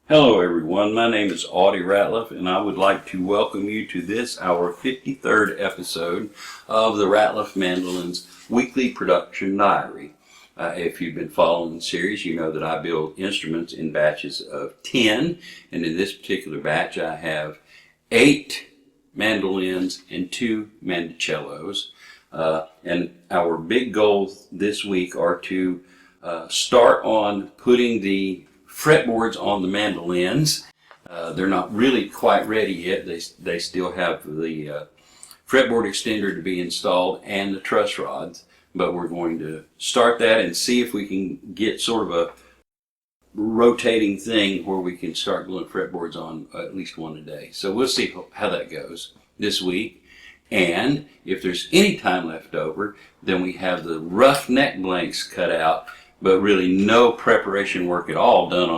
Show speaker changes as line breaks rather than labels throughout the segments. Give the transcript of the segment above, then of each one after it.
Hello everyone, my name is Ratliff and I would like to welcome you to this, our 53rd episode of the Ratliff Mandolins Weekly Production Diary. If you've been following the series, you know that I build instruments in batches of 10, and in this particular batch I have 8 mandolins and 2 mandocellos. And our big goals this week are to start on putting the fretboards on the mandolins. They're not really quite ready yet. They still have the fretboard extender to be installed and the truss rods, but we're going to start that and see if we can get sort of a rotating thing where we can start gluing fretboards on at least one a day. So we'll see how that goes this week. And if there's any time left over, then we have the rough neck blanks cut out, but really no preparation work at all done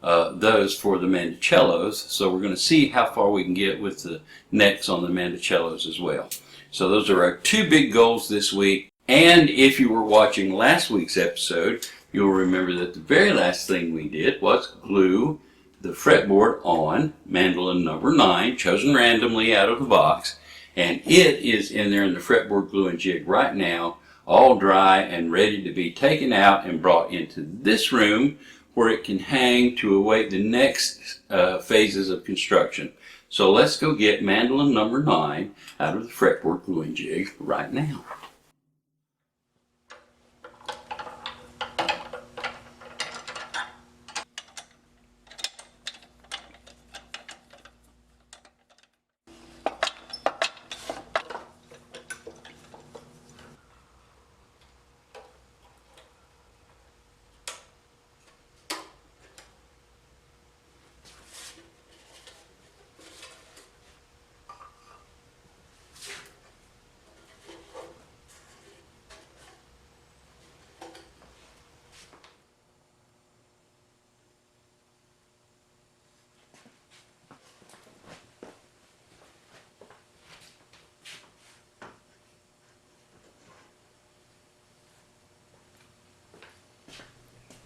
on those for the mandocellos. So we're going to see how far we can get with the necks on the mandocellos as well. So those are our 2 big goals this week. And if you were watching last week's episode, you'll remember that the very last thing we did was glue the fretboard on mandolin number 9, chosen randomly out of the box. And it is in there in the fretboard glue and jig right now, all dry and ready to be taken out and brought into this room where it can hang to await the next phases of construction. So let's go get mandolin number 9 out of the fretboard glue and jig right now.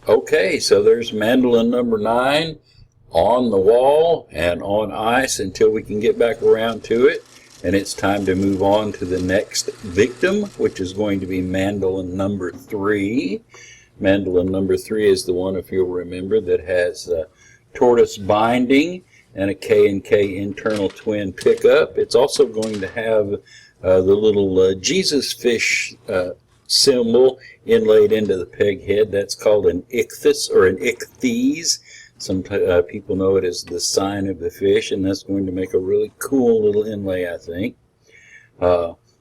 Okay, so there's mandolin number 9 on the wall and on ice until we can get back around to it. And it's time to move on to the next victim, which is going to be mandolin number 3. Mandolin number 3 is the one, if you'll remember, that has tortoise binding and a K&K internal twin pickup. It's also going to have the little Jesus fish symbol inlaid into the peg head. That's called an ichthys or an ichthyes. Some people know it as the sign of the fish, and that's going to make a really cool little inlay, I think.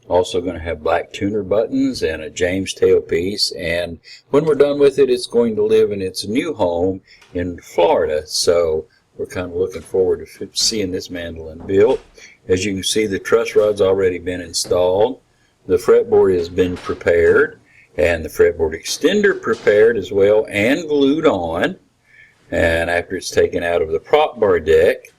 Also going to have black tuner buttons and a James tailpiece, and when we're done with it, it's going to live in its new home in Florida. So we're kind of looking forward to seeing this mandolin built. As you can see, the truss rod's already been installed. The fretboard has been prepared, and the fretboard extender prepared as well and glued on. And after it's taken out of the prop bar deck,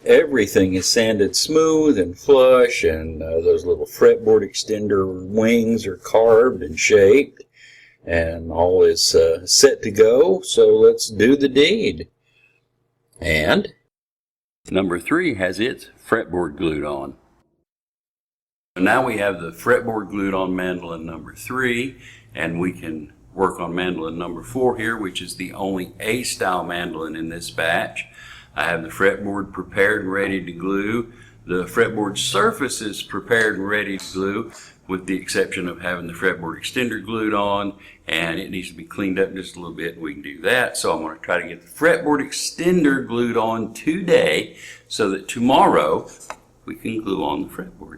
everything is sanded smooth and flush, and those little fretboard extender wings are carved and shaped, and all is set to go. So let's do the deed. And number 3 has its fretboard glued on. So now we have the fretboard glued on mandolin number 3, and we can work on mandolin number 4 here, which is the only A-style mandolin in this batch. I have the fretboard prepared and ready to glue. The fretboard surface is prepared and ready to glue, with the exception of having the fretboard extender glued on, and it needs to be cleaned up just a little bit, and we can do that. So I'm going to try to get the fretboard extender glued on today so that tomorrow we can glue on the fretboard.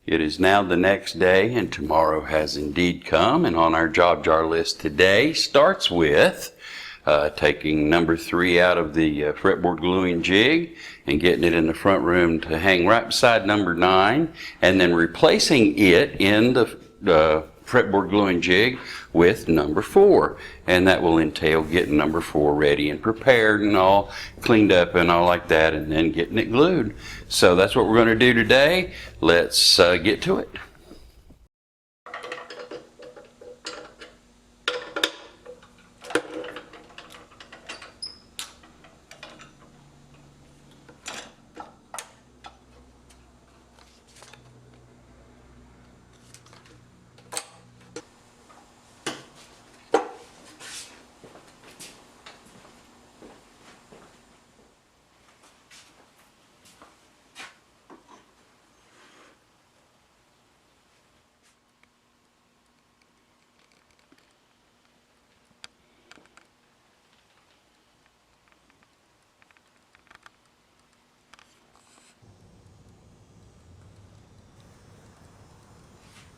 It is now the next day, and tomorrow has indeed come, and on our job jar list today starts with taking number 3 out of the fretboard gluing jig and getting it in the front room to hang right beside number 9, and then replacing it in the fretboard gluing jig with number 4, and that will entail getting number 4 ready and prepared and all cleaned up and all like that, and then getting it glued. So that's what we're going to do today. Let's get to it.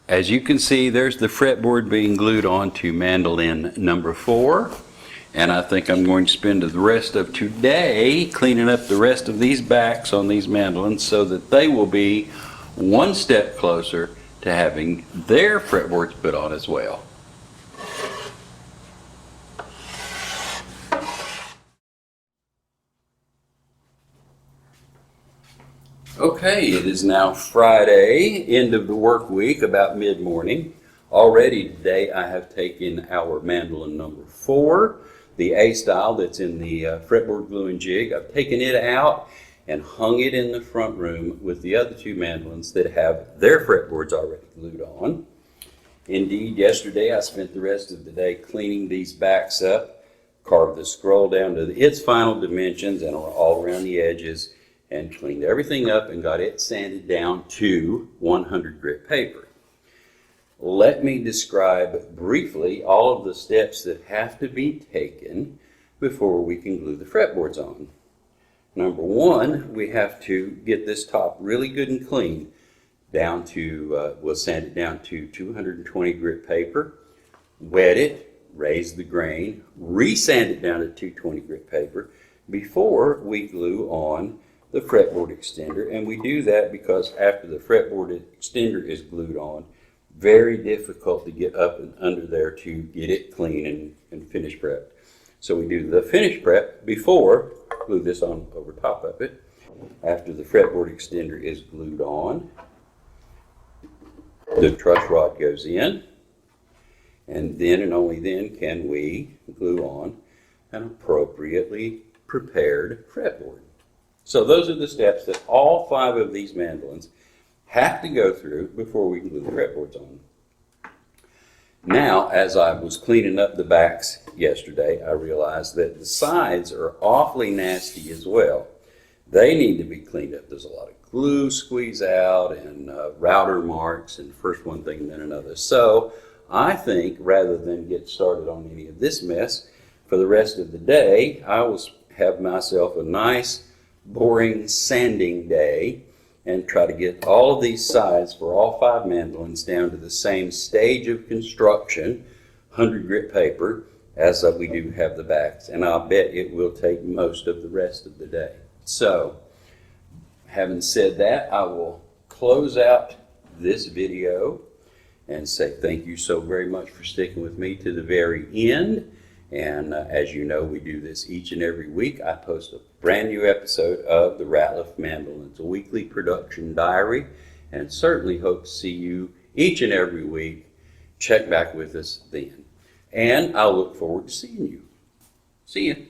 As you can see, there's the fretboard being glued on to mandolin number 4. And I think I'm going to spend the rest of today cleaning up the rest of these backs on these mandolins so that they will be one step closer to having their fretboards put on as well. Okay, it is now Friday, end of the work week, about mid-morning. Already today I have taken our mandolin number 4, the A style that's in the fretboard glue and jig. I've taken it out and hung it in the front room with the other 2 mandolins that have their fretboards already glued on. Indeed, yesterday I spent the rest of the day cleaning these backs up, carved the scroll down to its final dimensions and all around the edges, and cleaned everything up and got it sanded down to 100 grit paper. Let me describe briefly all of the steps that have to be taken before we can glue the fretboards on. Number 1, we have to get this top really good and clean down to, we'll sand it down to 220 grit paper, wet it, raise the grain, re-sand it down to 220 grit paper before we glue on the fretboard extender. And we do that because after the fretboard extender is glued on, very difficult to get up and under there to get it clean and finish prepped. So we do the finish prep before, glue this on over top of it. After the fretboard extender is glued on, the truss rod goes in, and then and only then can we glue on an appropriately prepared fretboard. So those are the steps that all 5 of these mandolins have to go through before we can glue the fretboards on. Now, as I was cleaning up the backs yesterday, I realized that the sides are awfully nasty as well. They need to be cleaned up. There's a lot of glue squeeze out and router marks, and first one thing and then another. So I think rather than get started on any of this mess for the rest of the day, I will have myself a nice boring sanding day and try to get all of these sides for all 5 mandolins down to the same stage of construction, 100 grit paper, as we do have the backs. And I'll bet it will take most of the rest of the day. So, having said that, I will close out this video and say thank you so very much for sticking with me to the very end. And as you know, we do this each and every week. I post a brand new episode of the Ratliff Mandolins, a weekly production diary, and certainly hope to see you each and every week. Check back with us then. And I'll look forward to seeing you. See you.